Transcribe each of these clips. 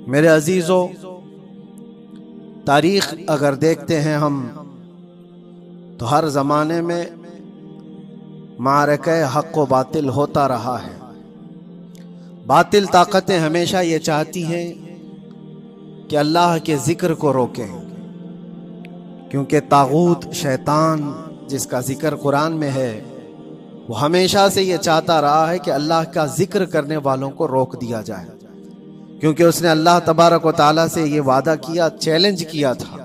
मेरे अजीज़ों, तारीख़ अगर देखते हैं हम तो हर ज़माने में मारके हक़ व बातिल होता रहा है। बातिल ताकतें हमेशा ये चाहती हैं कि अल्लाह के ज़िक्र को रोकें, क्योंकि तागूत शैतान जिसका ज़िक्र कुरान में है वो हमेशा से ये चाहता रहा है कि अल्लाह का ज़िक्र करने वालों को रोक दिया जाए, क्योंकि उसने अल्लाह तबारक व तआला से ये वादा किया, चैलेंज किया था,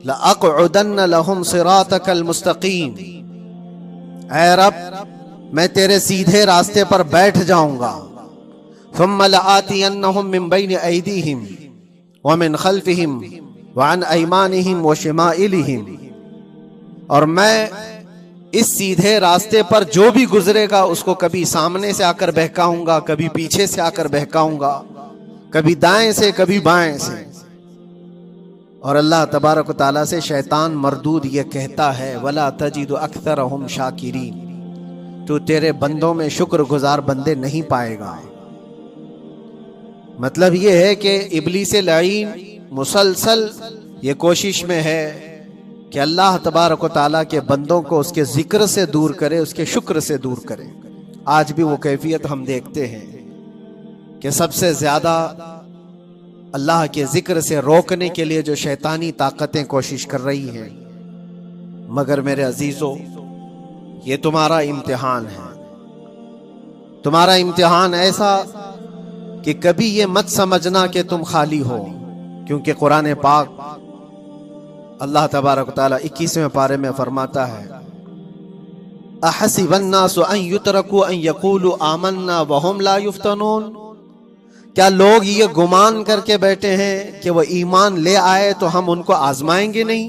लअक़उदन्न लहुम सिरातकल मुस्तक़ीम, ऐ रब मैं तेरे सीधे रास्ते पर बैठ जाऊंगा। सुम्मा लआतियन्नहुम मिन बैनि ऐदीहिम व मिन खल्फिहिम व अन अयमानिहिम व शिमाइलिहिम, और मैं इस सीधे रास्ते पर जो भी गुजरेगा उसको कभी सामने से आकर बहकाऊंगा, कभी पीछे से आकर बहकाऊंगा, कभी दाएं से कभी बाएं से। और अल्लाह तबारक व तआला से शैतान मरदूद ये कहता है, वला तजिदु अक्सरहुम शाकिरीन, तू तेरे बंदों में शुक्रगुजार बंदे नहीं पाएगा। मतलब ये है कि इब्लीस लईन मुसलसल ये कोशिश में है कि अल्लाह तबारक व तआला के बंदों को उसके जिक्र से दूर करे, उसके शुक्र से दूर करे। आज भी वो कैफियत हम देखते हैं कि सबसे ज्यादा अल्लाह के जिक्र से रोकने के लिए जो शैतानी ताकतें कोशिश कर रही हैं। मगर मेरे अजीजों, ये तुम्हारा इम्तिहान है, तुम्हारा इम्तिहान ऐसा कि कभी ये मत समझना कि तुम खाली हो, क्योंकि कुरान पाक अल्लाह तबारक व तआला 21वें पारे में फरमाता है, अहसिबन्नासु अन युतरकू अन यक़ूलू आमन्ना वहुम ला युफ्तनून, क्या लोग ये गुमान करके बैठे हैं कि वो ईमान ले आए तो हम उनको आजमाएंगे नहीं,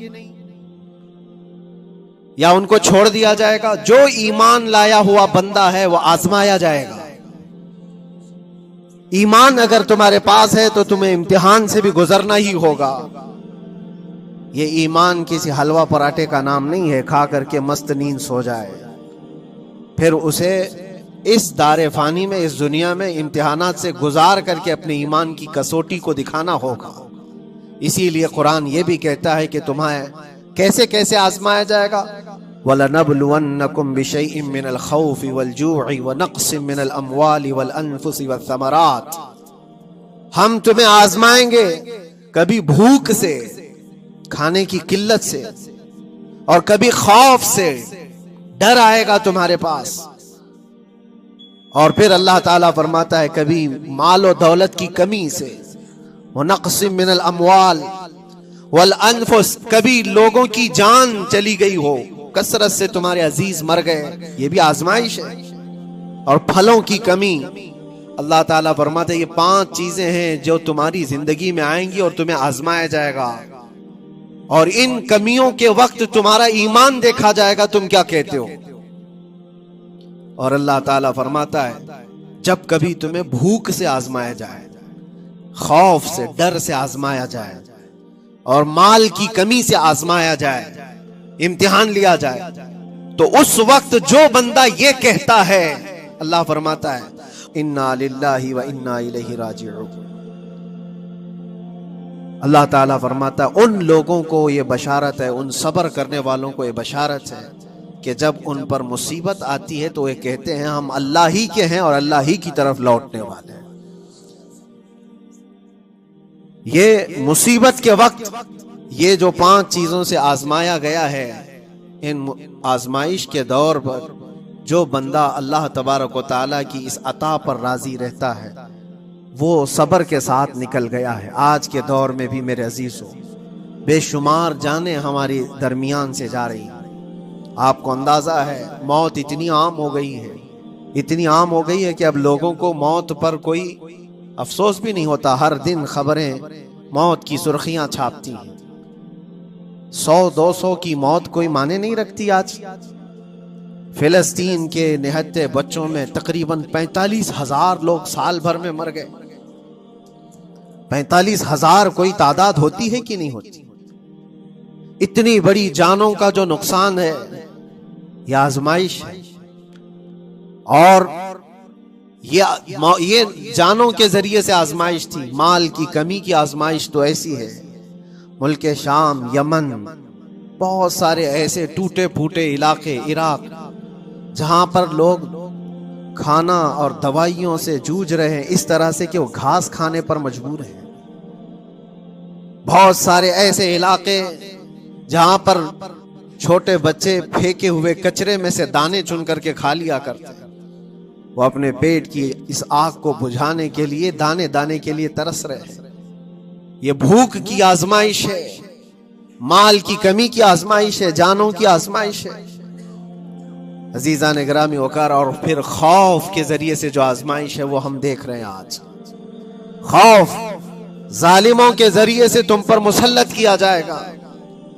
या उनको छोड़ दिया जाएगा? जो ईमान लाया हुआ बंदा है वो आजमाया जाएगा। ईमान अगर तुम्हारे पास है तो तुम्हें इम्तिहान से भी गुजरना ही होगा। ये ईमान किसी हलवा पराठे का नाम नहीं है, खा करके मस्त नींद सो जाए, फिर उसे इस दारे फानी में, इस दुनिया में इम्तिहानात से गुजार करके अपने ईमान की कसौटी को दिखाना होगा। इसीलिए कुरान ये भी कहता है कि तुम्हें कैसे कैसे आजमाया जाएगा। वलनबलुवन्नकुम बिशैइन मिनल खौफि वल जू'i व नक़्सिन मिनल अमवालि वल अनफुसि वस्समरात, हम तुम्हें आजमाएंगे कभी भूख से, खाने की किल्लत से, और कभी खौफ से, डर आएगा तुम्हारे पास। और फिर अल्लाह ताला फरमाता है कभी माल और दौलत की कमी से, व नक़्सिन मिनल अमवाल वल अनफुस, कभी लोगों की जान चली गई हो, कसरत से तुम्हारे अजीज मर गए, ये भी आजमाइश है। और फलों की कमी, अल्लाह ताला फरमाते हैं ये 5 चीजें हैं जो तुम्हारी जिंदगी में आएंगी और तुम्हें आजमाया जाएगा, और इन कमियों के वक्त तुम्हारा ईमान देखा जाएगा, तुम क्या कहते हो। और अल्लाह ताला फरमाता है जब कभी तुम्हें भूख से आजमाया जाए, खौफ से, डर से आजमाया जाए, और माल की कमी से आजमाया जाए, इम्तिहान लिया जाए, तो उस वक्त जो बंदा ये कहता है, अल्लाह फरमाता है इन्ना लिल्लाहि व इन्ना इलैहि राजिऊन। अल्लाह ताला फरमाता है उन लोगों को ये बशारत है, उन सब्र करने वालों को ये बशारत है कि जब उन पर मुसीबत आती है तो ये कहते हैं हम अल्लाह ही के हैं और अल्लाह ही की तरफ लौटने वाले हैं। ये मुसीबत के वक्त ये जो 5 चीजों से आजमाया गया है, इन आजमाइश के दौर पर जो बंदा अल्लाह तबारक व तआला की इस अता पर राजी रहता है वो सब्र के साथ निकल गया है। आज के दौर में भी मेरे अजीजों, बेशुमार जानें हमारी दरमियान से जा रही हैं। आपको अंदाजा है मौत इतनी आम हो गई है, इतनी आम हो गई है कि अब लोगों को मौत पर कोई अफसोस भी नहीं होता। हर दिन खबरें मौत की सुर्खियां छापती हैं। 100-200 की मौत कोई माने नहीं रखती। आज फिलिस्तीन के निहत्ते बच्चों में तकरीबन 45,000 लोग साल भर में मर गए। 45,000 कोई तादाद होती है कि नहीं होती? इतनी बड़ी जानों का जो नुकसान है, यह आजमाइश है। और ये जानों के जरिए से आजमाइश थी। माल की कमी की आजमाइश तो ऐसी है, मुल्क शाम, यमन, बहुत सारे ऐसे टूटे फूटे इलाके, इराक, जहां पर लोग खाना और दवाइयों से जूझ रहे हैं इस तरह से कि वो घास खाने पर मजबूर हैं। बहुत सारे ऐसे इलाके जहां पर छोटे बच्चे फेंके हुए कचरे में से दाने चुन करके खा लिया करते हैं। वो अपने पेट की इस आग को बुझाने के लिए दाने दाने के लिए तरस रहे हैं। ये भूख की आजमाइश है, माल की कमी की आजमाइश है, जानों की आजमाइश है। अजीजान गिरामी वकार, और फिर खौफ के जरिए से जो आजमाइश है वो हम देख रहे हैं आज। खौफ जालिमों के जरिए से तुम पर मुसल्लत किया जाएगा।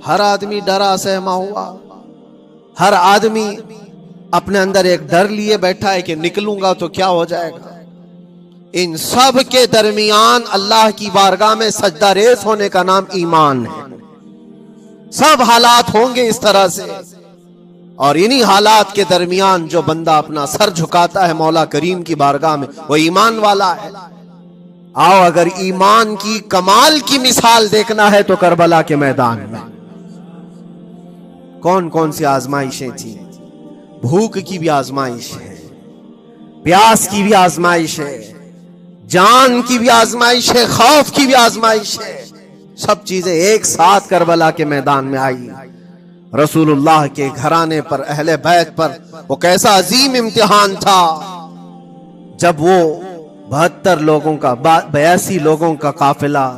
हर आदमी डरा सहमा हुआ, हर आदमी अपने अंदर एक डर लिए बैठा है कि निकलूंगा तो क्या हो जाएगा। इन सब के दरमियान अल्लाह की बारगाह में सजदा रेस होने का नाम ईमान है। सब हालात होंगे इस तरह से, और इन्हीं हालात के दरमियान जो बंदा अपना सर झुकाता है मौला करीम की बारगाह में, वो ईमान वाला है। आओ, अगर ईमान की कमाल की मिसाल देखना है तो करबला के मैदान में कौन कौन सी आजमाइशें थी। भूख की भी आजमाइश है, प्यास की भी आजमाइश है, जान की भी आजमाइश है, खौफ की भी आजमाइश है। सब चीजें एक साथ करबला के मैदान में आई। रसूलुल्लाह के घराने पर, अहले बैत पर वो कैसा अजीम इम्तिहान था जब वो 72 लोगों का, 82 लोगों का काफिला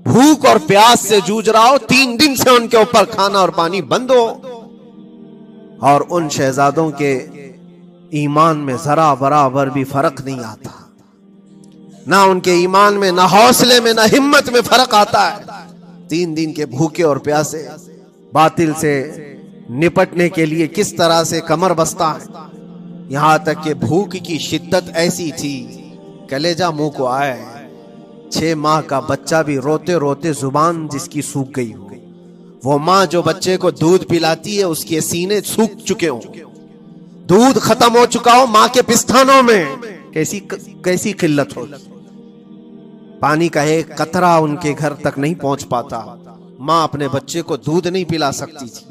भूख और प्यास से जूझ रहा हो, 3 दिन से उनके ऊपर खाना और पानी बंद हो, और उन शहजादों के ईमान में जरा बराबर भी फर्क नहीं आता। ना उनके ईमान में, ना हौसले में, ना हिम्मत में फर्क आता है। 3 दिन के भूखे और प्यासे बातिल से निपटने के लिए किस तरह से कमर बस्ता है। यहां तक कि भूख की शिद्दत ऐसी थी, कलेजा मुंह को आए। 6 माह का बच्चा भी रोते रोते जुबान जिसकी सूख गई हो, वो माँ जो बच्चे को दूध पिलाती है उसके सीने सूख चुके हो, दूध खत्म हो चुका हो माँ के पिस्तानों में, कैसी किल्लत हो। पानी का एक कतरा उनके घर तक नहीं पहुंच पाता। माँ अपने बच्चे को दूध नहीं पिला सकती थी।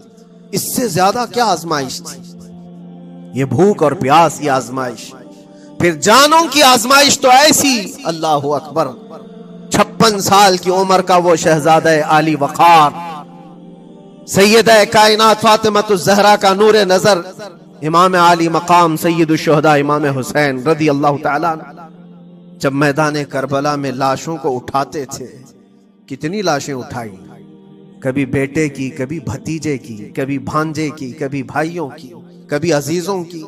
इससे ज्यादा क्या आजमाइश थी। ये भूख और प्यास की आजमाइश। फिर जानों की आजमाइश तो ऐसी, अल्लाह अकबर, 56 साल की उम्र का वो शहजादा आली वकार, सैयदा कायनात फातिमातुज़ ज़हरा का नूर नजर, इमाम आली मकाम सैयदुश शुहदा इमाम हुसैन रदी अल्लाह ताला, जब मैदान करबला में लाशों को उठाते थे, कितनी लाशें उठाई, कभी बेटे की, कभी भतीजे की, कभी भांजे की, कभी भाइयों की, कभी अजीजों की।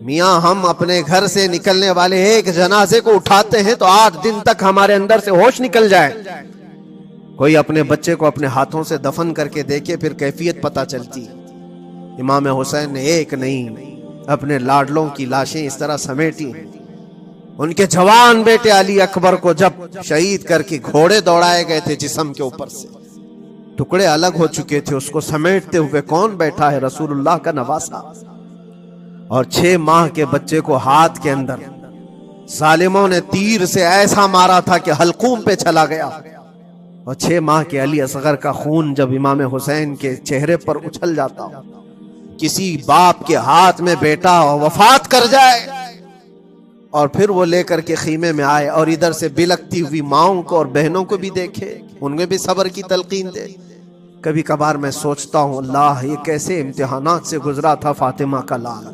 मियाँ, हम अपने घर से निकलने वाले एक जनाजे को उठाते हैं तो 8 दिन तक हमारे अंदर से होश निकल जाए। कोई अपने बच्चे को अपने हाथों से दफन करके देखे, फिर कैफियत पता चलती। इमाम हुसैन ने एक नहीं, अपने लाडलों की लाशें इस तरह समेटी। उनके जवान बेटे अली अकबर को जब शहीद करके घोड़े दौड़ाए गए थे, जिस्म के ऊपर से टुकड़े अलग हो चुके थे, उसको समेटते हुए कौन बैठा है, रसूलुल्लाह का नवासा। और 6 माह के बच्चे को हाथ के अंदर जालिमों ने तीर से ऐसा मारा था कि हलकूम पे चला गया। और 6 माह के अली असगर का खून जब इमाम हुसैन के चेहरे पर उछल जाता, किसी बाप के हाथ में बेटा वफात कर जाए और फिर वो लेकर के खीमे में आए और इधर से बिलकती हुई माओं को और बहनों को भी देखे, उनमें भी सब्र की तलकीन दे। कभी कभार मैं सोचता हूँ, अल्लाह, ये कैसे इम्तिहानात से गुजरा था फातिमा का लाल,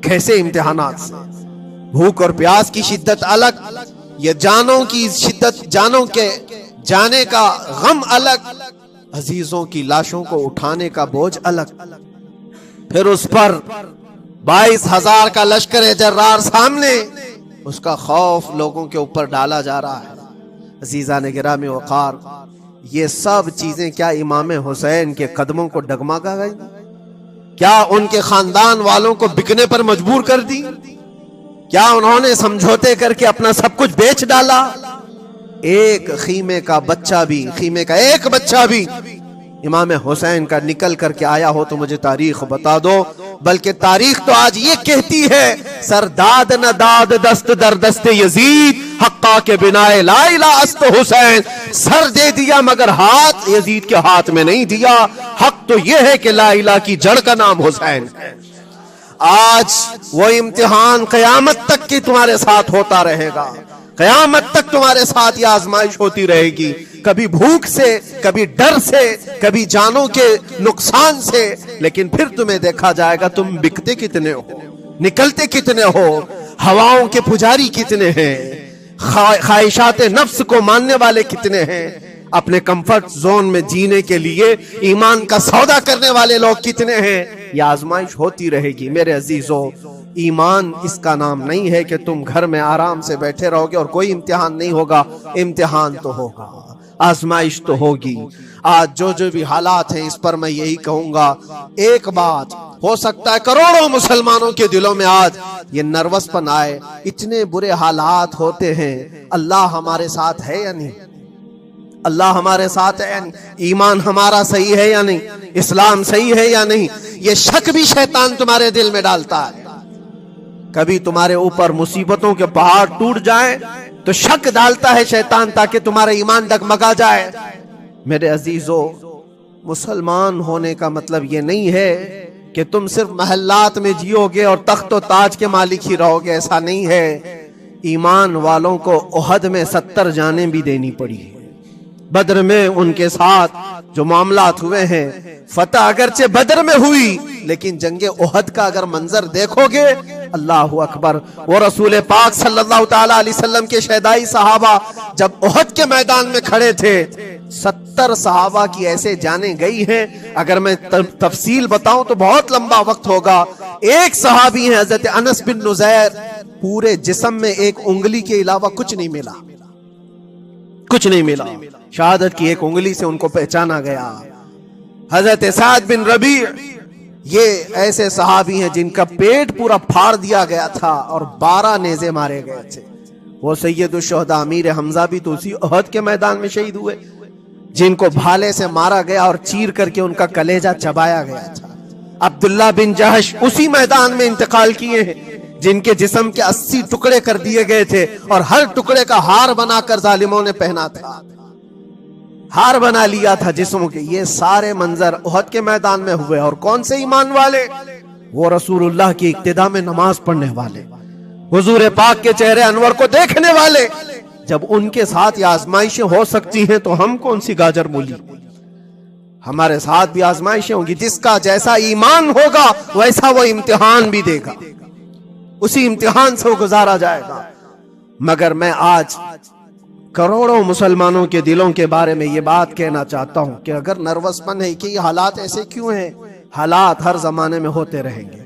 कैसे इम्तिहानात से। भूख और प्यास की शिद्दत अलग, ये जानों की शिद्दत, जानों के जाने का गम अलग, अजीजों की लाशों को उठाने का बोझ अलग। फिर उस पर 22,000 का लश्कर जर्रार सामने, उसका खौफ लोगों के ऊपर डाला जा रहा है। अजीज़ान गिरामी वक़ार, ये सब चीजें क्या इमाम हुसैन के कदमों को डगमगा गई? क्या उनके खानदान वालों को बिकने पर मजबूर कर दी? क्या उन्होंने समझौते करके अपना सब कुछ बेच डाला? एक खीमे का बच्चा भी, खीमे का एक बच्चा भी इमाम हुसैन का निकल करके आया हो तो मुझे तारीख बता दो, बल्कि तारीख तो आज ये कहती है, सरदाद न दाद दस्त दर दस्ते यजीद, हक्का के बिनाए ला इलाहा अस्त हुसैन। सर दे दिया मगर हाथ यजीद के हाथ में नहीं दिया। हक तो यह है कि ला इलाहा की जड़ का नाम हुसैन है। आज वो इम्तिहान कयामत तक की तुम्हारे साथ होता रहेगा, कयामत तक तुम्हारे साथ ये आजमाइश होती रहेगी, कभी भूख से, कभी डर से, कभी जानों के नुकसान से, लेकिन फिर तुम्हें देखा जाएगा तुम बिकते कितने हो, निकलते कितने हो, हवाओं के पुजारी कितने हैं, ख्वाहिशात नफ्स को मानने वाले कितने हैं, अपने कंफर्ट जोन में जीने के लिए ईमान का सौदा करने वाले लोग कितने हैं। यह आजमाइश होती रहेगी मेरे अजीजों। ईमान इसका नाम नहीं है कि तुम घर में आराम से बैठे रहोगे और कोई इम्तिहान नहीं होगा। इम्तिहान तो होगा, आजमाइश तो होगी। आज जो भी हालात हैं, इस पर मैं यही कहूंगा, एक बात हो सकता है करोड़ों मुसलमानों के दिलों में आज ये नर्वसपन आए, इतने बुरे हालात होते हैं, अल्लाह हमारे साथ है या नहीं, अल्लाह हमारे साथ है या नहीं, ईमान हमारा सही है या नहीं, इस्लाम सही है या नहीं, ये शक भी शैतान तुम्हारे दिल में डालता है। कभी तुम्हारे ऊपर मुसीबतों के पहाड़ टूट जाएं तो शक डालता है शैतान, ताकि तुम्हारा ईमान डगमगा जाए। मेरे अजीजों, मुसलमान होने का मतलब ये नहीं है कि तुम सिर्फ महल्लात में जियोगे और तख्त और ताज के मालिक ही रहोगे, ऐसा नहीं है। ईमान वालों को ओहद में 70 जानें भी देनी पड़ी है। बद्र में उनके साथ जो मामलात हुए हैं, फतह अगरचे बद्र में हुई, लेकिन जंगे ओहद का अगर मंजर देखोगे, अल्लाह अकबर, वो रसूल पाक सल्लल्लाहु ताला अलैहि वसल्लम के शहदाई सहाबा जब ओहद के मैदान में खड़े थे, 70 सहाबा की ऐसे जाने गई हैं। अगर मैं तफसील बताऊं तो बहुत लंबा वक्त होगा। एक सहाबी हैं हजरत अनस बिन नुज़ैर, पूरे जिस्म में एक उंगली के अलावा कुछ नहीं मिला, कुछ नहीं मिला। शहादत की एक उंगली से उनको पहचाना गया। हजरत साद बिन रबी, ये ऐसे सहाबी हैं जिनका पेट पूरा फाड़ दिया गया था और 12 नेज़े मारे गए थे। वो सैयदुल शुहदा अमीर हमजा भी तो उसी ओहद के मैदान में शहीद हुए, जिनको भाले से मारा गया और चीर करके उनका कलेजा चबाया गया था। अब्दुल्ला बिन जहश उसी मैदान में इंतकाल किए हैं, जिनके जिस्म के 80 टुकड़े कर दिए गए थे और हर टुकड़े का हार बनाकर जालिमों ने पहना था, हार बना लिया था जिस्मों के। ये सारे मंजर ओहद के मैदान में हुए। और कौन से ईमान वाले? वो रसूलुल्लाह की इक्तिदा में नमाज पढ़ने वाले, हुजूर पाक के चेहरे अनवर को देखने वाले। जब उनके साथ ये आजमाइशें हो सकती हैं, तो हम कौन सी गाजर मूली? हमारे साथ भी आजमाइशें होंगी। जिसका जैसा ईमान होगा वैसा वो इम्तिहान भी देगा, उसी इम्तिहान से वो गुजारा जाएगा। मगर मैं आज करोड़ों मुसलमानों के दिलों के बारे में ये बात कहना चाहता हूं कि अगर नर्वसपन है कि ये हालात ऐसे क्यों हैं, हालात हर जमाने में होते रहेंगे।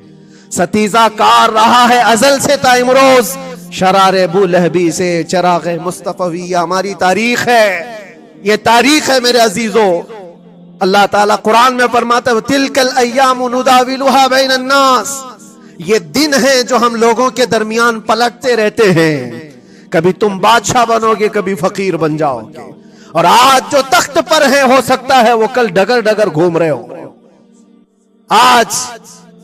सतीजा कार रहा है अजल से ताइमरोज, शरारे अबू लहबी से चराग मुस्तफवी, हमारी तारीख है, ये तारीख है मेरे अजीजों। अल्लाह ताला कुरान में फरमाता है, तिलकल अय्यामु नुदाविलुहा बैनन नास, ये दिन है जो हम लोगों के दरमियान पलटते रहते हैं। कभी तुम बादशाह बनोगे, कभी फकीर बन जाओगे। और आज जो तख्त पर है, हो सकता है वो कल डगर डगर घूम रहे हो। आज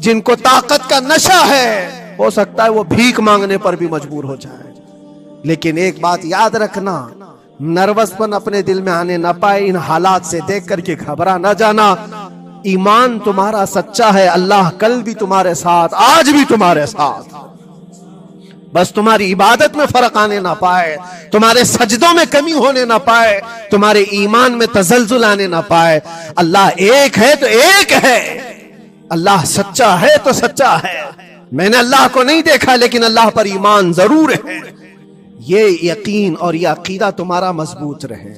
जिनको ताकत का नशा है, हो सकता है वो भीख मांगने पर भी मजबूर हो जाए। लेकिन एक बात याद रखना, नर्वसपन अपने दिल में आने ना पाए। इन हालात से देख करके घबरा ना जाना। ईमान तुम्हारा सच्चा है, अल्लाह कल भी तुम्हारे साथ, आज भी तुम्हारे साथ। बस तुम्हारी इबादत में फर्क आने ना पाए, तुम्हारे सजदों में कमी होने ना पाए, तुम्हारे ईमान में तजल्जुल आने ना पाए। अल्लाह एक है तो एक है, अल्लाह सच्चा है तो सच्चा है। मैंने अल्लाह को नहीं देखा, लेकिन अल्लाह पर ईमान जरूर है। ये यकीन और ये अकीदा तुम्हारा मजबूत रहे।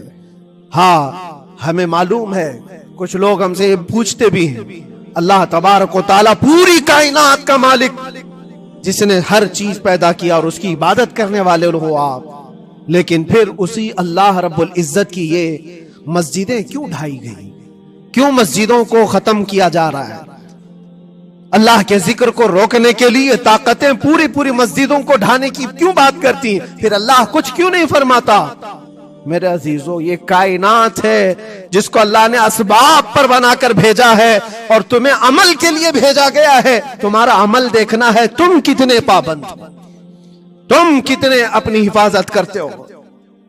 हाँ, हमें मालूम है, कुछ लोग हमसे पूछते भी हैं, अल्लाह तबारक व तआला पूरी कायनात का मालिक, जिसने हर चीज पैदा किया और उसकी इबादत करने वाले हो आप, लेकिन फिर उसी अल्लाह रब्बुल इज्जत की ये मस्जिदें क्यों ढाई गई? क्यों मस्जिदों को खत्म किया जा रहा है? अल्लाह के जिक्र को रोकने के लिए ताकतें पूरी पूरी मस्जिदों को ढाने की क्यों बात करती हैं? फिर अल्लाह कुछ क्यों नहीं फरमाता? मेरे अजीजों, ये कायनात है जिसको अल्लाह ने असबाब पर बनाकर भेजा है और तुम्हें अमल के लिए भेजा गया है। तुम्हारा अमल देखना है, तुम कितने पाबंद हो, तुम कितने अपनी हिफाजत करते हो,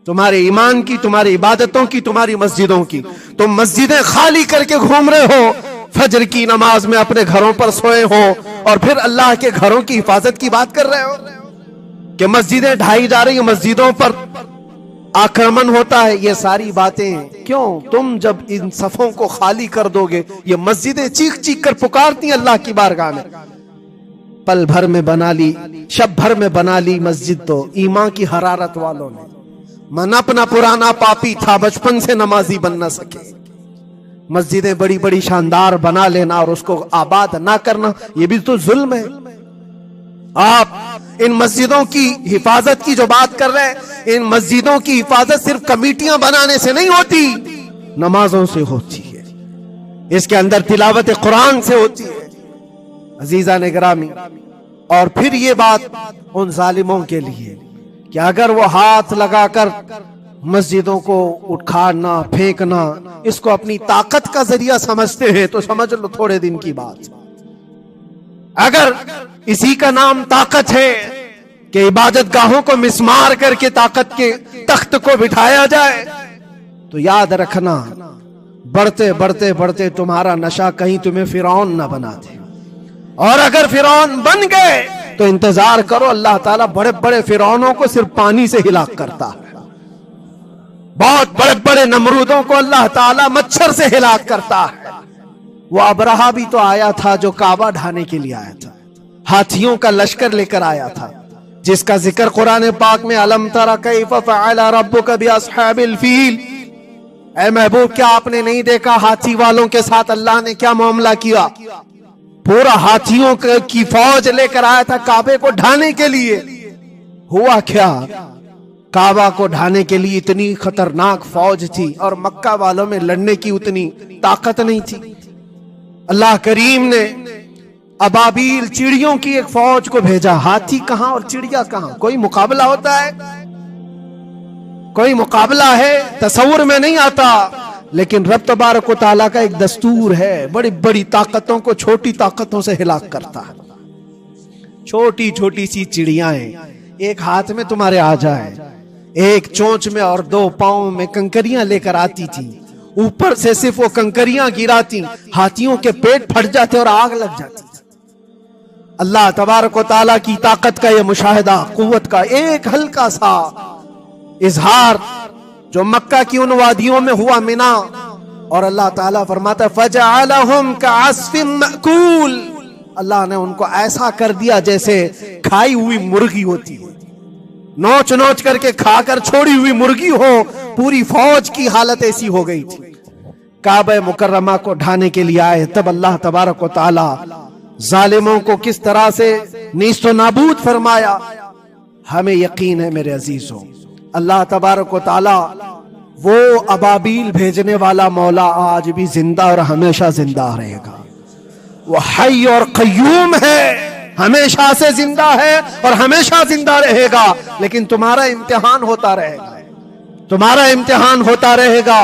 तुम्हारे ईमान की, तुम्हारी इबादतों की, तुम्हारी मस्जिदों की। तुम मस्जिदें खाली करके घूम रहे हो, फजर की नमाज में अपने घरों पर सोए हो और फिर अल्लाह के घरों की हिफाजत की बात कर रहे हो कि मस्जिदें ढाई जा रही हैं, मस्जिदों पर आक्रमण होता है। ये सारी बातें क्यों? तुम जब इन सफों को खाली कर दोगे, ये मस्जिदें चीख चीख कर पुकारती हैं अल्लाह की बारगाह में। पल भर में बना ली, शब भर में बना ली मस्जिद तो ईमान की हरारत वालों ने। मन अपना पुराना पापी था, बचपन से नमाजी बन न सके। मस्जिदें बड़ी बड़ी शानदार बना लेना और उसको आबाद ना करना, ये भी तो जुल्म है। आप इन मस्जिदों की हिफाजत की जो बात कर रहे हैं, इन मस्जिदों की हिफाजत सिर्फ कमेटियां बनाने से नहीं होती, नमाजों से होती है, इसके अंदर तिलावत कुरान से होती है। अजीजा ने गिरामी, और फिर ये बात उन जालिमों के लिए कि अगर वो हाथ लगाकर मस्जिदों को उखाड़ना, फेंकना, इसको अपनी ताकत का जरिया समझते हैं तो समझ लो थोड़े दिन की बात। अगर इसी का नाम ताकत है कि इबादत गाहों को मिसमार करके ताकत के तख्त को बिठाया जाए, तो याद रखना बढ़ते बढ़ते बढ़ते तुम्हारा नशा कहीं तुम्हें फिरौन ना बना दे। और अगर फिरौन बन गए तो इंतजार करो, अल्लाह ताला बड़े बड़े फिरौनों को सिर्फ पानी से हिलाक करता है। बहुत बड़े बड़े नमरूदों को अल्लाह ताला मच्छर से हिलाक करता है। वो अबरहा भी तो आया था जो काबा ढाने के लिए आया था, हाथियों का लश्कर लेकर आया था, जिसका जिक्र कुरान पाक में अलम तरा कैफ फअल रब्बुका बिअस्हाबिल फील। ऐ महबूब, क्या आपने नहीं देखा हाथी वालों के साथ अल्लाह ने क्या मामला किया? पूरा हाथियों की फौज लेकर आया था काबे को ढाने के लिए। हुआ क्या? काबा को ढाने के लिए इतनी खतरनाक फौज थी और मक्का वालों में लड़ने की उतनी ताकत नहीं थी। अल्लाह करीम ने अबाबील चिड़ियों की एक फौज को भेजा। हाथी कहां और चिड़िया कहां? कोई मुकाबला होता है? कोई मुकाबला है? तस्वुर में नहीं आता। लेकिन रब तबारक व तआला का एक दस्तूर है, बड़ी बड़ी ताकतों को छोटी ताकतों से हिलाक करता है। छोटी छोटी सी चिड़ियाएं एक हाथ में तुम्हारे आ जाए, एक चोंच में और दो पांव में कंकरियां लेकर आती थी, ऊपर से सिर्फ वो कंकरियां गिराती, हाथियों के पेट फट जाते और आग लग जाती। अल्लाह तबारक व तआला की ताकत का ये मुशाहिदा, कुव्वत का एक हल्का सा इजहार जो मक्का की उन वादियों में हुआ, मिना। और अल्लाह ताला फरमाता फजअलहुम कअस्फिन मअकूल, अल्लाह ने उनको ऐसा कर दिया जैसे खाई हुई मुर्गी होती है, नोच नोच करके खाकर छोड़ी हुई मुर्गी हो। पूरी फौज की हालत ऐसी हो गई थी। काबा मुकर्रमा को ढाने के लिए आए, तब अल्लाह तबारक व तआला जालिमों को किस तरह से नीस्तो नाबूद फरमाया। हमें यकीन है मेरे अजीजों, अल्लाह तबारक व तआला वो अबाबील भेजने वाला मौला आज भी जिंदा और हमेशा जिंदा रहेगा। वो हई और कय्यूम है, हमेशा से जिंदा है और हमेशा जिंदा रहेगा। लेकिन तुम्हारा इम्तिहान होता रहेगा, तुम्हारा इम्तिहान होता रहेगा।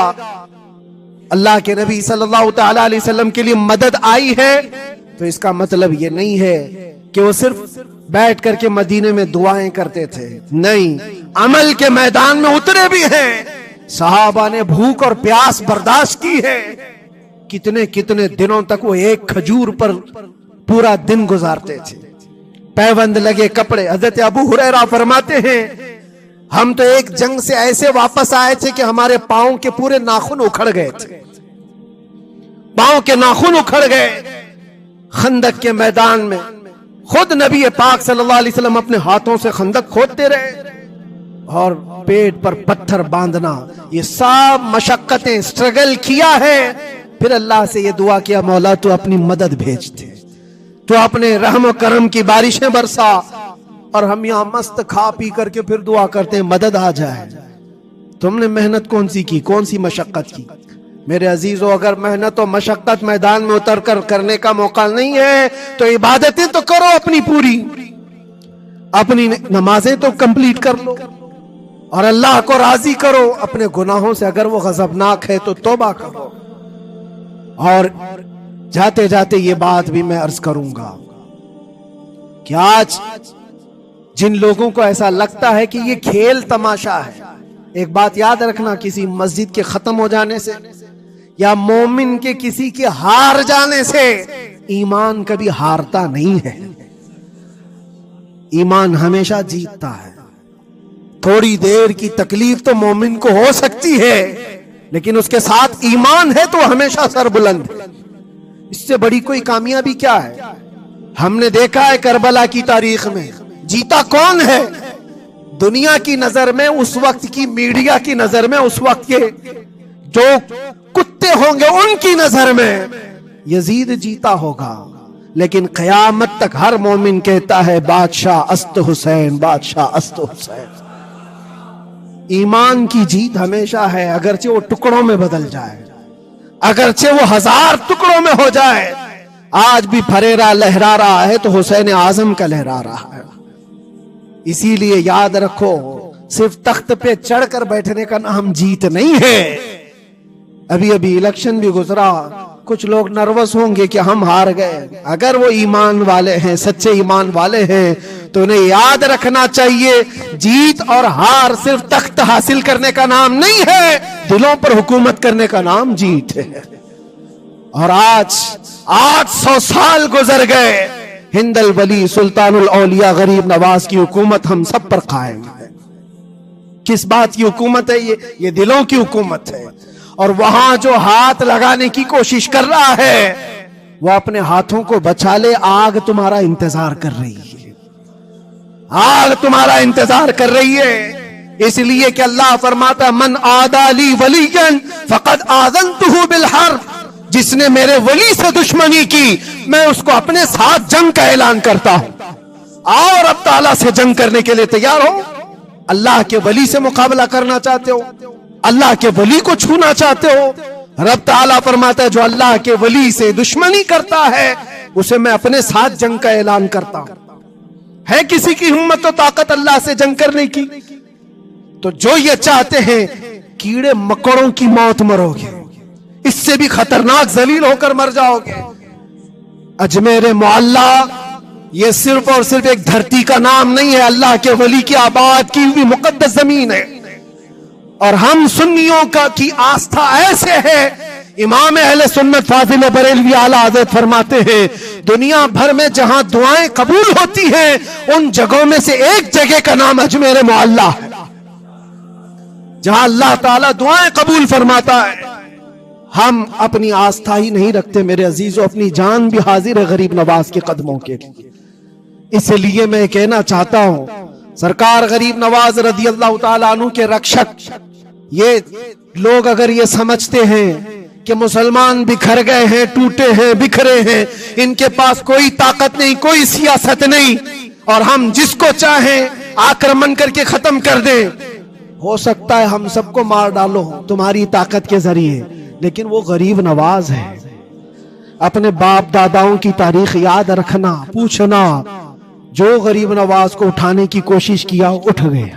अल्लाह के नबी सल्लल्लाहु तआला अलैहि वसल्लम के लिए मदद आई है तो इसका मतलब ये नहीं है कि वो सिर्फ बैठ करके मदीने में दुआएं करते थे। नहीं, अमल के मैदान में उतरे भी हैं। सहाबा ने भूख और प्यास बर्दाश्त की है। कितने कितने दिनों तक वो एक खजूर पर पूरा दिन गुजारते थे। पैबंद लगे कपड़े। हजरत अबू हुरैरा फरमाते हैं, हम तो एक जंग से ऐसे वापस आए थे कि हमारे पांव के पूरे नाखून उखड़ गए थे, पांव के नाखून उखड़ गए। खंदक के मैदान में खुद नबी पाक सल्लल्लाहु अलैहि वसल्लम अपने हाथों से खंदक खोदते रहे और पेट पर पत्थर बांधना, ये सब मशक्कतें, स्ट्रगल किया है। फिर अल्लाह से ये दुआ किया, मौला तू अपनी मदद भेज दे, तो अपने रहम और करम की बारिशें बरसा। और हम यहां मस्त खा पी करके फिर दुआ करते हैं मदद आ जाए। तुमने मेहनत कौन सी की, कौन सी मशक्कत की? मेरे अजीजों, अगर मेहनत और मशक्कत मैदान में उतर कर करने का मौका नहीं है तो इबादतें तो करो अपनी पूरी, अपनी नमाजें तो कंप्लीट कर लो, और अल्लाह को राजी करो अपने गुनाहों से। अगर वो गजबनाक है तो तौबा करो। और जाते जाते ये बात भी मैं अर्ज करूंगा कि आज जिन लोगों को ऐसा लगता है कि ये खेल तमाशा है, एक बात याद रखना, किसी मस्जिद के खत्म हो जाने से या मोमिन के किसी के हार जाने से ईमान कभी हारता नहीं है। ईमान हमेशा जीतता है। थोड़ी देर की तकलीफ तो मोमिन को हो सकती है, लेकिन उसके साथ ईमान है तो हमेशा सर बुलंद है। इससे बड़ी कोई कामयाबी क्या है? हमने देखा है करबला की तारीख में जीता कौन है? दुनिया की नजर में, उस वक्त की मीडिया की नजर में, उस वक्त के जो कुत्ते होंगे उनकी नजर में यजीद जीता होगा। लेकिन क़यामत तक हर मोमिन कहता है बादशाह अस्त हुसैन, बादशाह अस्त हुसैन। ईमान की जीत हमेशा है, अगरचे वो टुकड़ों में बदल जाए, अगरचे वो 1000 टुकड़ों में हो जाए। आज भी फरेरा लहरा रहा है तो हुसैन आजम का लहरा रहा है। इसीलिए याद रखो, सिर्फ तख्त पे चढ़कर बैठने का नाम जीत नहीं है। अभी अभी इलेक्शन भी गुजरा, कुछ लोग नर्वस होंगे कि हम हार गए। अगर वो ईमान वाले हैं, सच्चे ईमान वाले हैं, तो उन्हें याद रखना चाहिए जीत और हार सिर्फ तख्त हासिल करने का नाम नहीं है, दिलों पर हुकूमत करने का नाम जीत है। और आज 800 साल गुजर गए, हिंदल वली सुल्तानुल औलिया गरीब नवाज की हुकूमत हम सब पर कायम है। किस बात की हुकूमत है? ये दिलों की हुकूमत है। और वहां जो हाथ लगाने की कोशिश कर रहा है वो अपने हाथों को बचा ले। आग तुम्हारा इंतजार कर रही है, आग तुम्हारा इंतजार कर रही है। इसलिए कि अल्लाह फरमाता है मन आदाली वलियन फकद आज़नतुहु बिल हर्ब, जिसने मेरे वली से दुश्मनी की मैं उसको अपने साथ जंग का ऐलान करता हूं। और अब ताला से जंग करने के लिए तैयार हो? अल्लाह के वली से मुकाबला करना चाहते हो? अल्लाह के वली को छूना चाहते हो? रब ताला फरमाता है जो अल्लाह के वली से दुश्मनी करता है उसे मैं अपने साथ जंग का ऐलान करता हूं। है किसी की हिम्मत और ताकत अल्लाह से जंग करने की? तो जो ये चाहते हैं कीड़े मकोड़ों की मौत मरोगे, इससे भी खतरनाक जलील होकर मर जाओगे। अजमेर मोहल्ला ये सिर्फ और सिर्फ एक धरती का नाम नहीं है, अल्लाह के वली की आबाद की हुई मुकद्दस जमीन है। और हम सुन्नियों का की आस्था ऐसे है, इमाम अहले सुन्नत फाजिल बरेलवी आला हज़रत फरमाते हैं दुनिया भर में जहां दुआएं कबूल होती हैं उन जगहों में से एक जगह का नाम अजमेर मोहल्ला है, जहां अल्लाह ताला दुआएं कबूल फरमाता है। हम अपनी आस्था ही नहीं रखते मेरे अजीजों, अपनी जान भी हाजिर है गरीब नवाज के कदमों के लिए। इसलिए मैं कहना चाहता हूं सरकार गरीब नवाज रज़ी अल्लाह ताला अन्हु के रक्षक, ये लोग अगर ये समझते हैं कि मुसलमान बिखर गए हैं, टूटे हैं, बिखरे हैं, इनके पास कोई ताकत नहीं, कोई सियासत नहीं, और हम जिसको चाहें आक्रमण करके खत्म कर दें, हो सकता है हम सबको मार डालो तुम्हारी ताकत के जरिए, लेकिन वो गरीब नवाज है। अपने बाप दादाओं की तारीख याद रखना, पूछना, जो गरीब नवाज को उठाने की कोशिश किया उठ गए,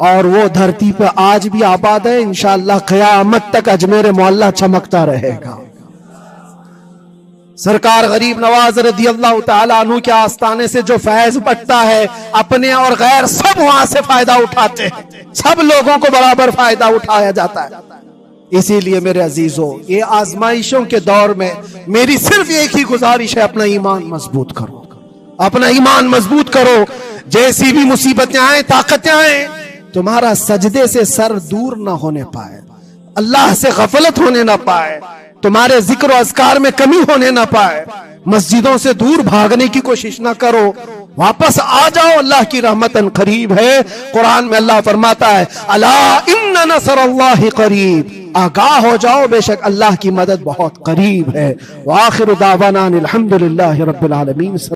और वो धरती पर आज भी आबाद है। इंशाअल्लाह क़यामत तक अजमेर मोहल्ला चमकता रहेगा। सरकार गरीब नवाज रज़ी अल्लाह ताला अन्हु के आस्थाने से जो फैज बटता है, अपने और गैर सब वहां से फायदा उठाते हैं, सब लोगों को बराबर फायदा उठाया जाता है। इसीलिए मेरे अजीजों, ये आजमाइशों के दौर में मेरी सिर्फ एक ही गुजारिश है, अपना ईमान मजबूत करो, अपना ईमान मजबूत करो। जैसी भी मुसीबतें आए, ताकतें आए, तुम्हारा सजदे से सर दूर ना होने पाए, अल्लाह से गफलत होने ना पाए, तुम्हारे जिक्र और अज़कार में कमी होने ना पाए, मस्जिदों से दूर भागने की कोशिश ना करो, वापस आ जाओ, अल्लाह की रहमतन करीब है। कुरान में अल्लाह फरमाता है अला इन्ना नसरुल्लाहि करीब, आगाह हो जाओ, बेशक अल्लाह की मदद बहुत करीब है। व आखिरु दावाना अनिल हम्दुलिल्लाहि रब्बिल आलमीन।